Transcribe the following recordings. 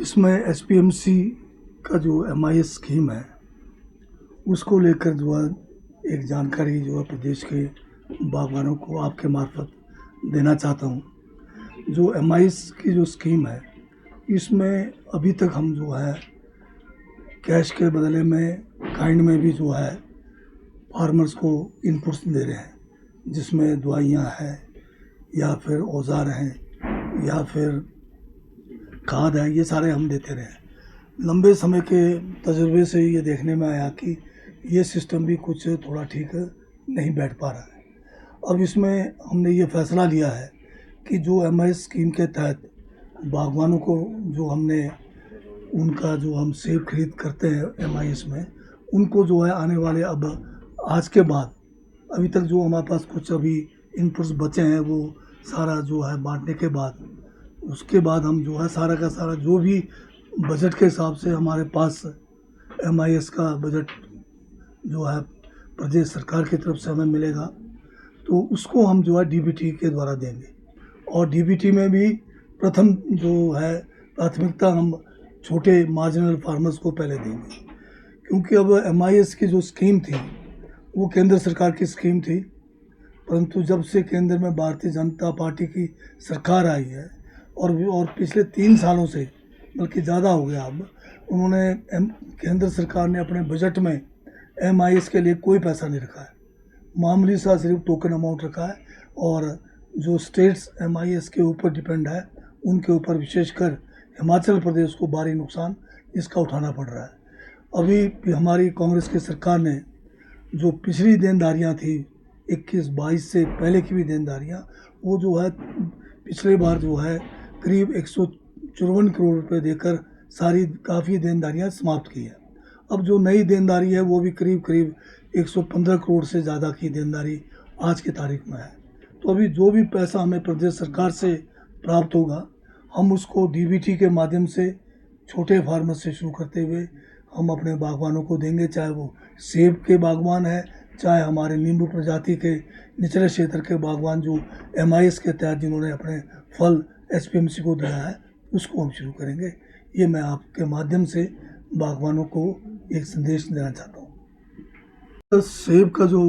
इसमें एसपीएमसी का जो एमआईएस स्कीम है उसको लेकर जो है एक जानकारी जो है प्रदेश के बागवानों को आपके मार्फत देना चाहता हूँ। जो एमआईएस की जो स्कीम है इसमें अभी तक हम जो है कैश के बदले में काइंड में भी जो है फार्मर्स को इनपुट्स दे रहे हैं, जिसमें दवाइयाँ हैं या फिर औजार हैं या फिर खाद है, ये सारे हम देते रहे। लंबे समय के तजुर्बे से ये देखने में आया कि ये सिस्टम भी कुछ थोड़ा ठीक नहीं बैठ पा रहा है। अब इसमें हमने ये फैसला लिया है कि जो एमआईएस स्कीम के तहत बागवानों को जो हमने उनका जो हम सेब खरीद करते हैं एमआईएस में, उनको जो है आने वाले अब आज के बाद अभी तक जो हमारे पास कुछ अभी इनपुट्स बचे हैं वो सारा जो है बांटने के बाद उसके बाद हम जो है सारा का सारा जो भी बजट के हिसाब से हमारे पास एमआईएस का बजट जो है प्रदेश सरकार की तरफ से हमें मिलेगा, तो उसको हम जो है डीबीटी के द्वारा देंगे। और डीबीटी में भी प्रथम जो है प्राथमिकता हम छोटे मार्जिनल फार्मर्स को पहले देंगे, क्योंकि अब एमआईएस की जो स्कीम थी वो केंद्र सरकार की स्कीम थी, परंतु जब से केंद्र में भारतीय जनता पार्टी की सरकार आई है और पिछले 3 सालों से बल्कि ज़्यादा हो गया, अब उन्होंने केंद्र सरकार ने अपने बजट में एमआईएस के लिए कोई पैसा नहीं रखा है, मामूली सा सिर्फ टोकन अमाउंट रखा है। और जो स्टेट्स एमआईएस के ऊपर डिपेंड है उनके ऊपर विशेषकर हिमाचल प्रदेश को भारी नुकसान इसका उठाना पड़ रहा है। अभी हमारी कांग्रेस की सरकार ने जो पिछली देनदारियाँ थी 21-22 से पहले की भी देनदारियाँ, वो जो है पिछले बार जो है करीब 154 करोड़ रुपए देकर सारी काफ़ी देनदारियाँ समाप्त की है। अब जो नई देनदारी है वो भी करीब 115 करोड़ से ज़्यादा की देनदारी आज की तारीख में है। तो अभी जो भी पैसा हमें प्रदेश सरकार से प्राप्त होगा हम उसको डीबीटी के माध्यम से छोटे फार्मर से शुरू करते हुए हम अपने बागवानों को देंगे, चाहे वो सेब के बागवान है, चाहे हमारे नींबू प्रजाति के निचले क्षेत्र के बागवान जो एमआईएस के तहत जिन्होंने अपने फल एसपीएमसी को दिया है उसको हम शुरू करेंगे। ये मैं आपके माध्यम से बागवानों को एक संदेश देना चाहता हूँ। तो सेब का जो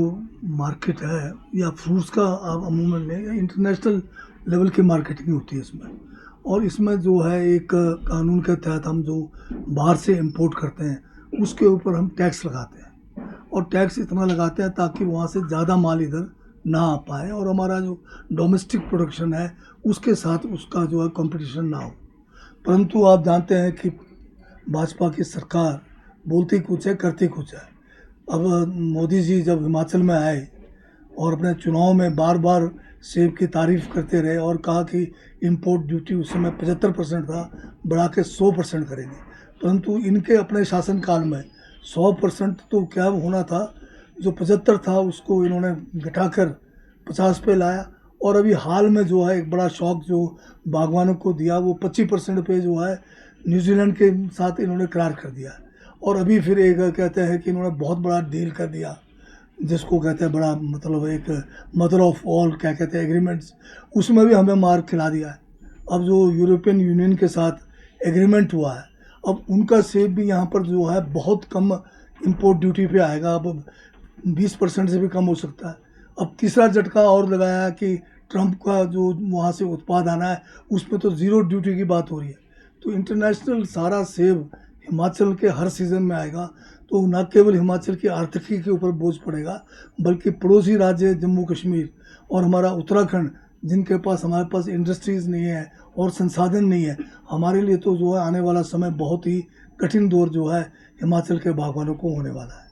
मार्केट है या फ्रूट्स का आप अमूमन में इंटरनेशनल लेवल की मार्केटिंग होती है इसमें, और इसमें जो है एक कानून के तहत हम जो बाहर से इंपोर्ट करते हैं उसके ऊपर हम टैक्स लगाते हैं, और टैक्स इतना लगाते हैं ताकि वहाँ से ज़्यादा माल इधर ना आ पाए और हमारा जो डोमेस्टिक प्रोडक्शन है उसके साथ उसका जो है कंपटीशन ना हो। परंतु आप जानते हैं कि भाजपा की सरकार बोलती कुछ है करती कुछ है। अब मोदी जी जब हिमाचल में आए और अपने चुनाव में बार बार सेब की तारीफ करते रहे और कहा कि इंपोर्ट ड्यूटी उस समय 75% था, बढ़ा के 100% करेंगे, परंतु इनके अपने शासनकाल में 100% तो क्या होना था, जो 75 था उसको इन्होंने घटाकर 50 पे लाया। और अभी हाल में जो है एक बड़ा शौक जो बागवानों को दिया वो 25% पे जो है न्यूजीलैंड के साथ इन्होंने करार कर दिया है। और अभी फिर एक कहते हैं कि इन्होंने बहुत बड़ा डील कर दिया जिसको कहते हैं बड़ा मतलब एक मदर ऑफ ऑल क्या कहते हैं एग्रीमेंट्स, उसमें भी हमें मार खिला दिया है। अब जो यूरोपियन यूनियन के साथ एग्रीमेंट हुआ है, अब उनका सेब भी यहाँ पर जो है बहुत कम इंपोर्ट ड्यूटी पे आएगा, अब 20% से भी कम हो सकता है। अब तीसरा झटका और लगाया है कि ट्रंप का जो वहाँ से उत्पाद आना है उसमें तो ज़ीरो ड्यूटी की बात हो रही है। तो इंटरनेशनल सारा सेब हिमाचल के हर सीज़न में आएगा, तो न केवल हिमाचल की आर्थिकी के ऊपर बोझ पड़ेगा बल्कि पड़ोसी राज्य जम्मू कश्मीर और हमारा उत्तराखंड जिनके पास हमारे पास इंडस्ट्रीज़ नहीं है और संसाधन नहीं है, हमारे लिए तो जो है आने वाला समय बहुत ही कठिन दौर जो है हिमाचल के बागवानों को होने वाला है।